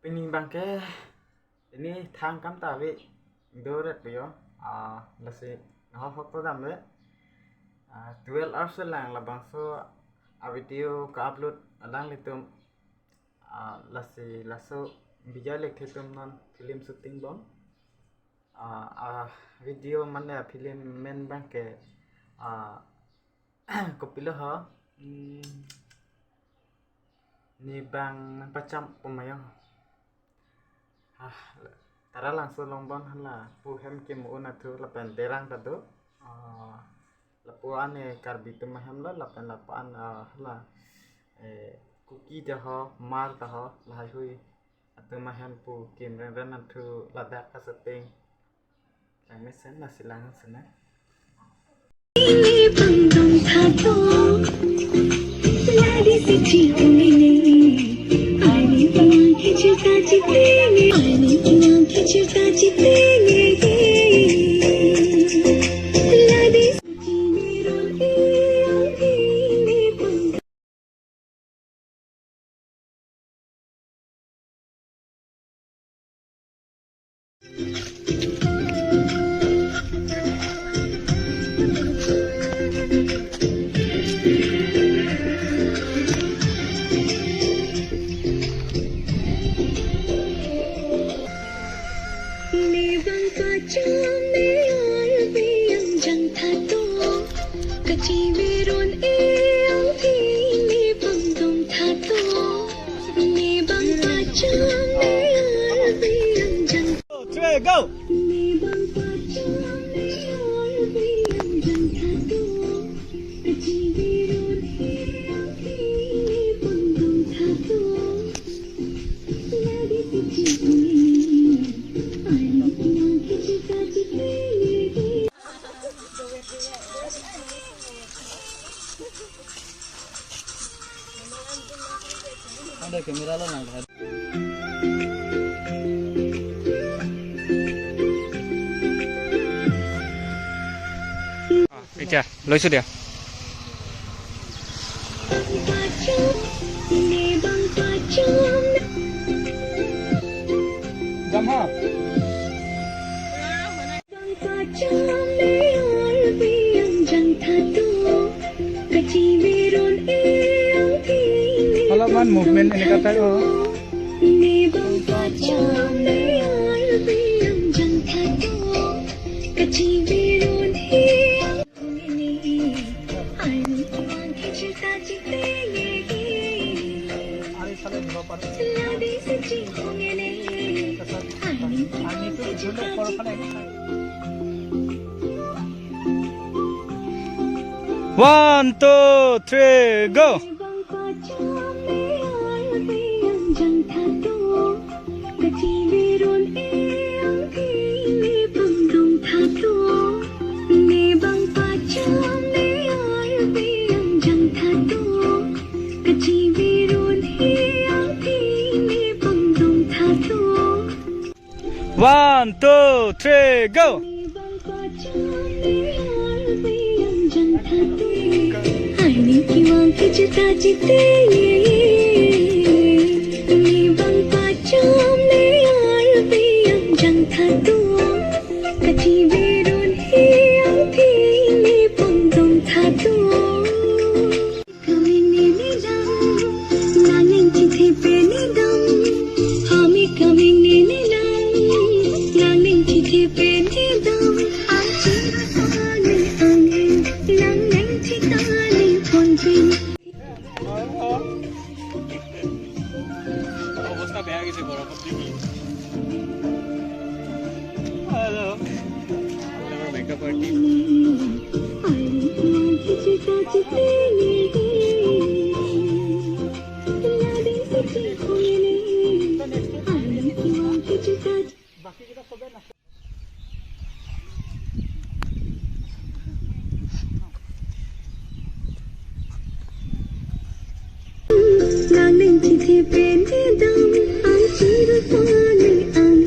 Pining bangke ini thang kam tawi doret bio lasi ngah foto dam le 12 hours lang labang so a video ka upload alang litum lasi laso bijoy lekthe tum non film shooting bom video mana film men bangke kopilo ha Nebang Pacham pumayo tara langsung longbon hala puhem kimu natu lapen derang tadu lapuan KARBI tu mahem la lapen lapan hala kuki dah mar dah lahai hui atau mahem pu kim ren natu ladak kasetting yang mesen nasi lang sana Nebang Pacham yang jang thato kachi verun ang thi nebang dong thato Nebang Pacham yang jang 3 go Nebang Pacham yang jang thato kachi verun ang thi nebang dong thato lagi pichi ada kamera lo nang Icha, lo isu dia. Jam ha. Halaman movement ini kata oh. Nebang Pacham yang jang thato kachi verun One, two, three, go. One, two, three, go. অবস্থা বেয়া গেছে বরফত দেখি hello আমার makeup artist বাকি যেটা সবে না lang ning chi thi pen thi dam ang chi ru pa ni ang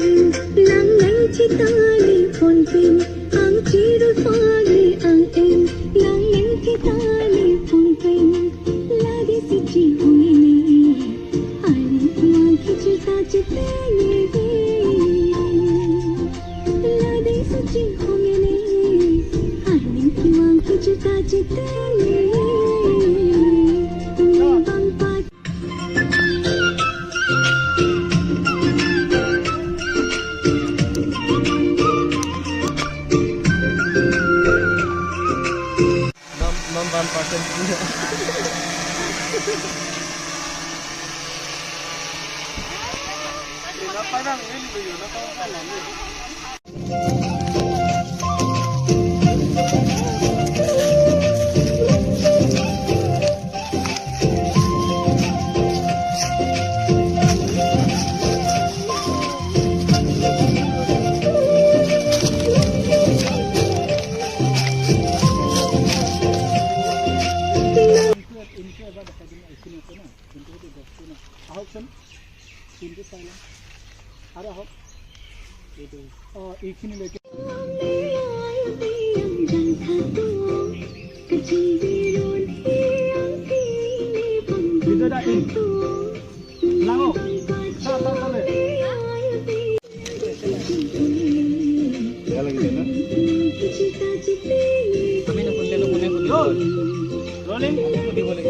lang ning chi ta ni phon pin ang chi ru pa ni ang lang ning chi ta ni phon जिते लादे सच्ची होंगे ने आलिंग की मांग की जुता जिते नेबांग पाच Nonton pasien punya. Kenapa nang ini tuh? Kenapa nang ini? इखिनि लेके बिजोय लाङो साले lagi na kami na punta rolling di boleh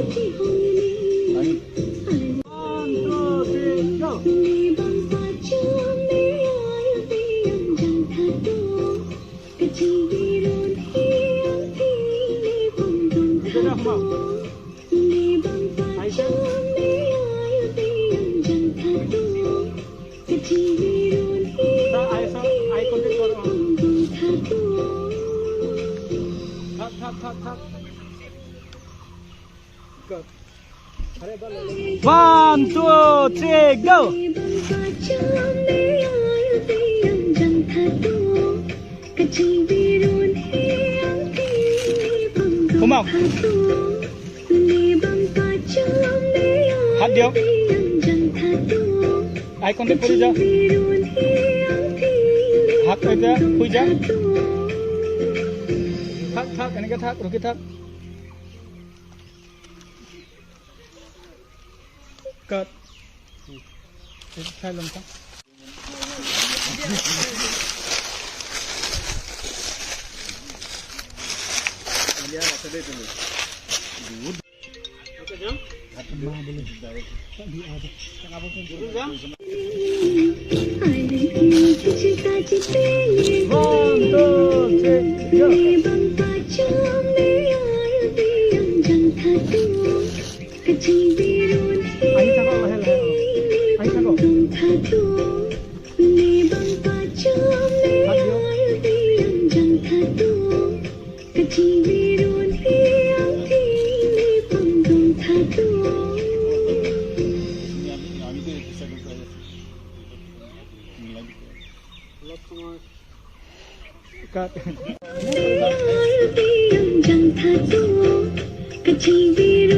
One, two, three, go! Come on. Hat dia. Eye contact kori ja. Hat aja, hui ja. Thak, ini ke thak, ruki thak. Cut. Itu saya lengkap. Dia rasa deh tu. Oke jam. Boleh. Di ada. Kenapa pun jam? One, two, three, go. Ayo cakap lah. Ayo cakap. Cut. Kecil biru